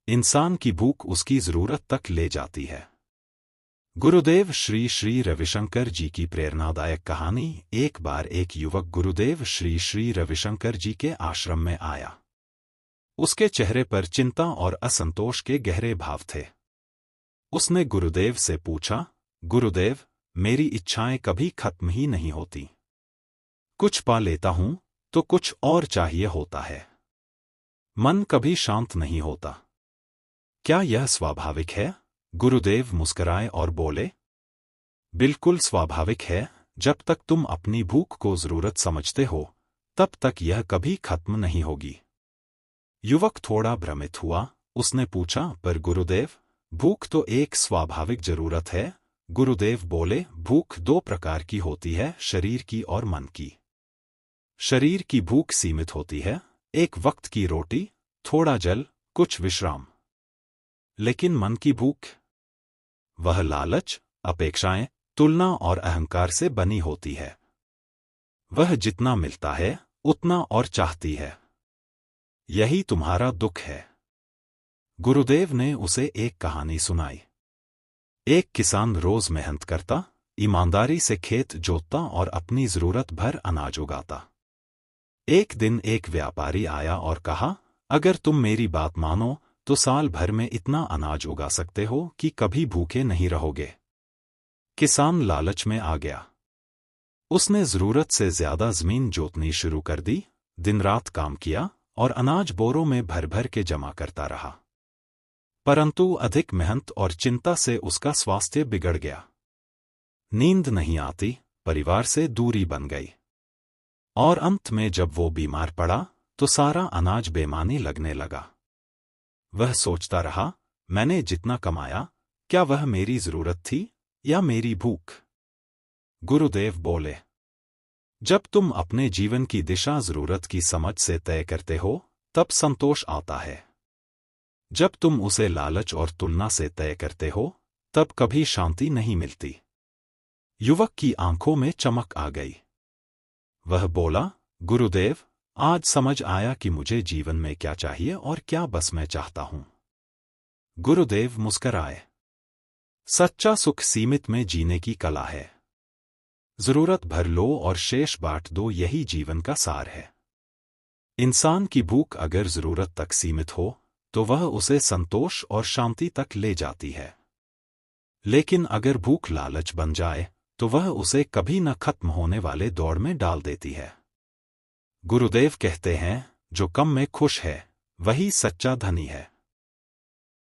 इंसान की भूख उसकी जरूरत तक ले जाती है। गुरुदेव श्री श्री रविशंकर जी की प्रेरणादायक कहानी। एक बार एक युवक गुरुदेव श्री श्री रविशंकर जी के आश्रम में आया। उसके चेहरे पर चिंता और असंतोष के गहरे भाव थे। उसने गुरुदेव से पूछा, गुरुदेव, मेरी इच्छाएं कभी खत्म ही नहीं होती। कुछ पा लेता हूं तो कुछ और चाहिए होता है। मन कभी शांत नहीं होता। क्या यह स्वाभाविक है? गुरुदेव मुस्कुराए और बोले, बिल्कुल स्वाभाविक है। जब तक तुम अपनी भूख को जरूरत समझते हो, तब तक यह कभी खत्म नहीं होगी। युवक थोड़ा भ्रमित हुआ। उसने पूछा, पर गुरुदेव, भूख तो एक स्वाभाविक जरूरत है। गुरुदेव बोले, भूख दो प्रकार की होती है, शरीर की और मन की। शरीर की भूख सीमित होती है, एक वक्त की रोटी, थोड़ा जल, कुछ विश्राम। लेकिन मन की भूख, वह लालच, अपेक्षाएं, तुलना और अहंकार से बनी होती है। वह जितना मिलता है उतना और चाहती है। यही तुम्हारा दुख है। गुरुदेव ने उसे एक कहानी सुनाई। एक किसान रोज मेहनत करता, ईमानदारी से खेत जोतता और अपनी जरूरत भर अनाज उगाता। एक दिन एक व्यापारी आया और कहा, अगर तुम मेरी बात मानो तो साल भर में इतना अनाज उगा सकते हो कि कभी भूखे नहीं रहोगे। किसान लालच में आ गया। उसने जरूरत से ज्यादा जमीन जोतनी शुरू कर दी, दिन रात काम किया और अनाज बोरों में भर भर के जमा करता रहा। परंतु अधिक मेहनत और चिंता से उसका स्वास्थ्य बिगड़ गया। नींद नहीं आती, परिवार से दूरी बन गई। और अंत में जब वो बीमार पड़ा तो सारा अनाज बेमानी लगने लगा। वह सोचता रहा, मैंने जितना कमाया, क्या वह मेरी जरूरत थी या मेरी भूख? गुरुदेव बोले, जब तुम अपने जीवन की दिशा जरूरत की समझ से तय करते हो, तब संतोष आता है। जब तुम उसे लालच और तुलना से तय करते हो, तब कभी शांति नहीं मिलती। युवक की आंखों में चमक आ गई। वह बोला, गुरुदेव, आज समझ आया कि मुझे जीवन में क्या चाहिए और क्या बस मैं चाहता हूं। गुरुदेव मुस्कुराए। सच्चा सुख सीमित में जीने की कला है। जरूरत भर लो और शेष बांट दो, यही जीवन का सार है। इंसान की भूख अगर जरूरत तक सीमित हो तो वह उसे संतोष और शांति तक ले जाती है। लेकिन अगर भूख लालच बन जाए तो वह उसे कभी न खत्म होने वाले दौड़ में डाल देती है। गुरुदेव कहते हैं, जो कम में खुश है वही सच्चा धनी है।